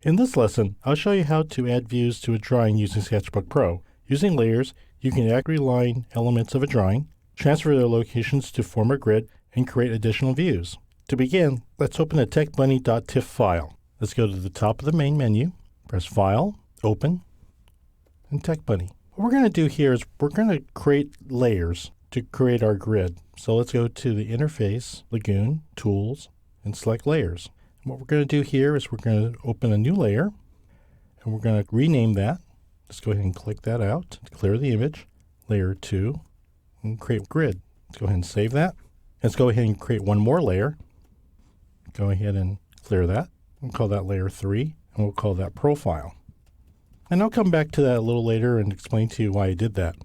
In this lesson, I'll show you how to add views to a drawing using Sketchup Pro. Using layers, you can accurately align elements of a drawing, transfer their locations to form a grid, and create additional views. To begin, let's open a techbunny.tif file. Let's go to the top of the main menu, press File, Open, and TechBunny. What we're going to do here is we're going to create layers to create our grid. So let's go to the Interface, Lagoon, Tools, and select Layers. What we're going to do here is we're going to open a new layer, and we're going to rename that. Let's go ahead and click that out to clear the image, Layer 2, and create grid. Let's go ahead and save that. Let's go ahead and create one more layer. Go ahead and clear that. We'll call that Layer 3, and we'll call that Profile. And I'll come back to that a little later and explain to you why I did that.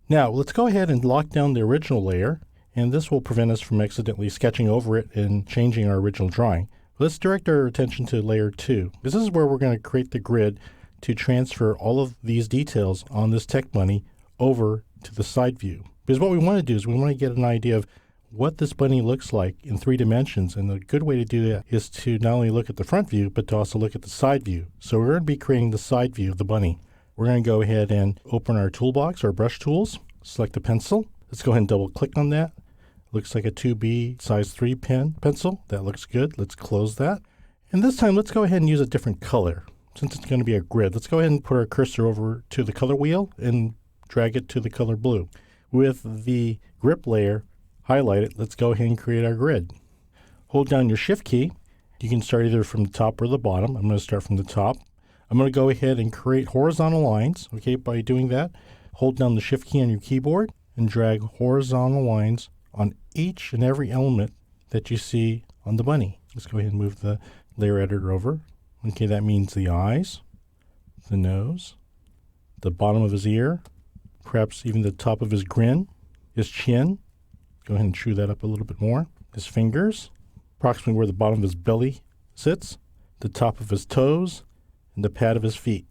Now, let's go ahead and lock down the original layer, and this will prevent us from accidentally sketching over it and changing our original drawing. Let's direct our attention to Layer 2. This is where we're going to create the grid to transfer all of these details on this TechBunny over to the side view. Because what we want to do is we want to get an idea of what this bunny looks like in 3 dimensions. And a good way to do that is to not only look at the front view, but to also look at the side view. So we're going to be creating the side view of the bunny. We're going to go ahead and open our toolbox, our brush tools, select a pencil. Let's go ahead and double click on that. Looks like a 2B size 3 pen pencil. That looks good. Let's close that. And this time, let's go ahead and use a different color. Since it's going to be a grid, let's go ahead and put our cursor over to the color wheel and drag it to the color blue. With the grip layer highlighted, let's go ahead and create our grid. Hold down your Shift key. You can start either from the top or the bottom. I'm going to start from the top. I'm going to go ahead and create horizontal lines. Okay, by doing that, hold down the Shift key on your keyboard and drag horizontal lines on each and every element that you see on the bunny. Let's go ahead and move the layer editor over. Okay, that means the eyes, the nose, the bottom of his ear, perhaps even the top of his grin, his chin. Go ahead and chew that up a little bit more. His fingers, approximately where the bottom of his belly sits, the top of his toes, and the pad of his feet.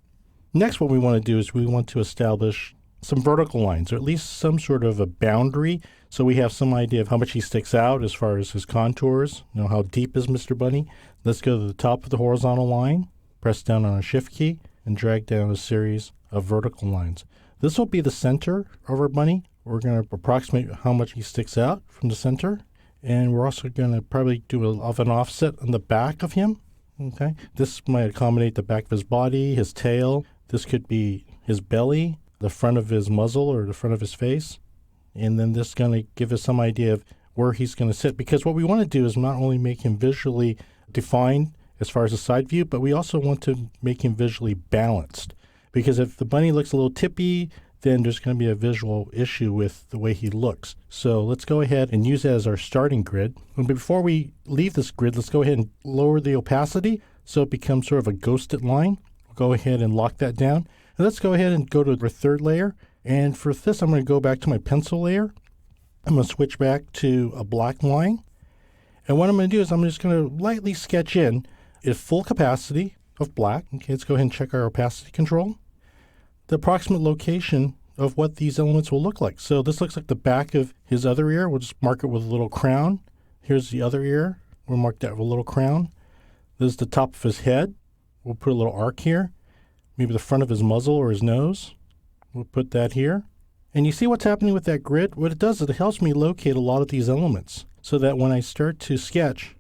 Next, what we want to do is we want to establish some vertical lines, or at least some sort of a boundary, so we have some idea of how much he sticks out as far as his contours. You know, how deep is Mr. Bunny? Let's go to the top of the horizontal line, press down on our Shift key, and drag down a series of vertical lines. This will be the center of our bunny. We're going to approximate how much he sticks out from the center, and we're also going to probably do an offset on the back of him. Okay, this might accommodate the back of his body, his tail. This could be his belly, the front of his muzzle or the front of his face. And then this is going to give us some idea of where he's going to sit. Because what we want to do is not only make him visually defined as far as the side view, but we also want to make him visually balanced. Because if the bunny looks a little tippy, then there's going to be a visual issue with the way he looks. So let's go ahead and use that as our starting grid. And before we leave this grid, let's go ahead and lower the opacity so it becomes sort of a ghosted line. We'll go ahead and lock that down. And let's go ahead and go to our third layer. And for this, I'm going to go back to my pencil layer. I'm going to switch back to a black line. And what I'm going to do is I'm just going to lightly sketch in at full capacity of black. Okay, let's go ahead and check our opacity control. The approximate location of what these elements will look like. So this looks like the back of his other ear. We'll just mark it with a little crown. Here's the other ear. We'll mark that with a little crown. This is the top of his head. We'll put a little arc here. Maybe the front of his muzzle or his nose. We'll put that here. And you see what's happening with that grid? What it does is it helps me locate a lot of these elements so that when I start to sketch,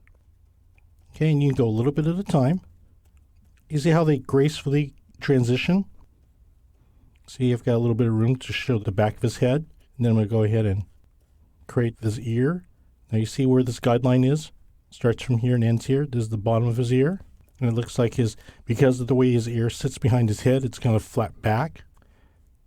okay, and you can go a little bit at a time, you see how they gracefully transition? See, I've got a little bit of room to show the back of his head. And then I'm going to go ahead and create this ear. Now you see where this guideline is? Starts from here and ends here. This is the bottom of his ear. And it looks like because of the way his ear sits behind his head, it's kind of flat back.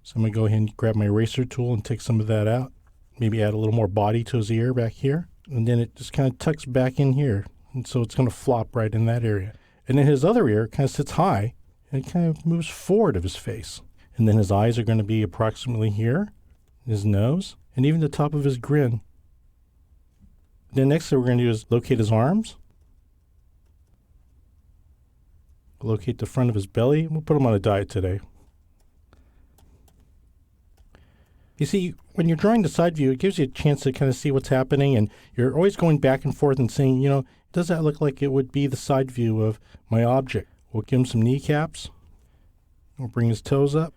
So I'm going to go ahead and grab my eraser tool and take some of that out. Maybe add a little more body to his ear back here. And then it just kind of tucks back in here. And so it's going to flop right in that area. And then his other ear kind of sits high and it kind of moves forward of his face. And then his eyes are going to be approximately here, his nose, and even the top of his grin. Then next thing we're going to do is locate his arms. Locate the front of his belly. We'll put him on a diet today. You see, when you're drawing the side view, it gives you a chance to kind of see what's happening, and you're always going back and forth and saying, does that look like it would be the side view of my object? We'll give him some kneecaps. We'll bring his toes up.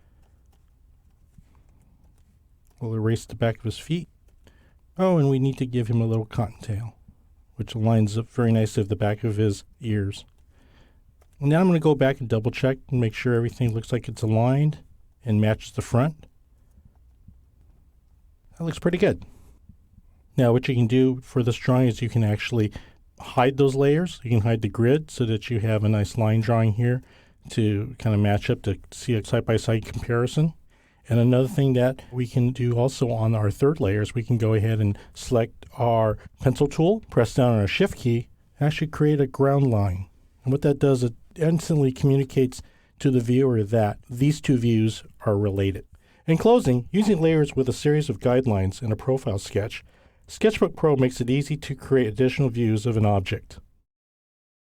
We'll erase the back of his feet. Oh, and we need to give him a little cottontail, which aligns up very nicely with the back of his ears. And now I'm going to go back and double check and make sure everything looks like it's aligned and matches the front. That looks pretty good. Now what you can do for this drawing is you can actually hide those layers. You can hide the grid so that you have a nice line drawing here to kind of match up to see a side-by-side comparison. And another thing that we can do also on our third layer is we can go ahead and select our pencil tool, press down on our shift key, and actually create a ground line. And what that does, it instantly communicates to the viewer that these two views are related. In closing, using layers with a series of guidelines in a profile sketch, Sketchbook Pro makes it easy to create additional views of an object.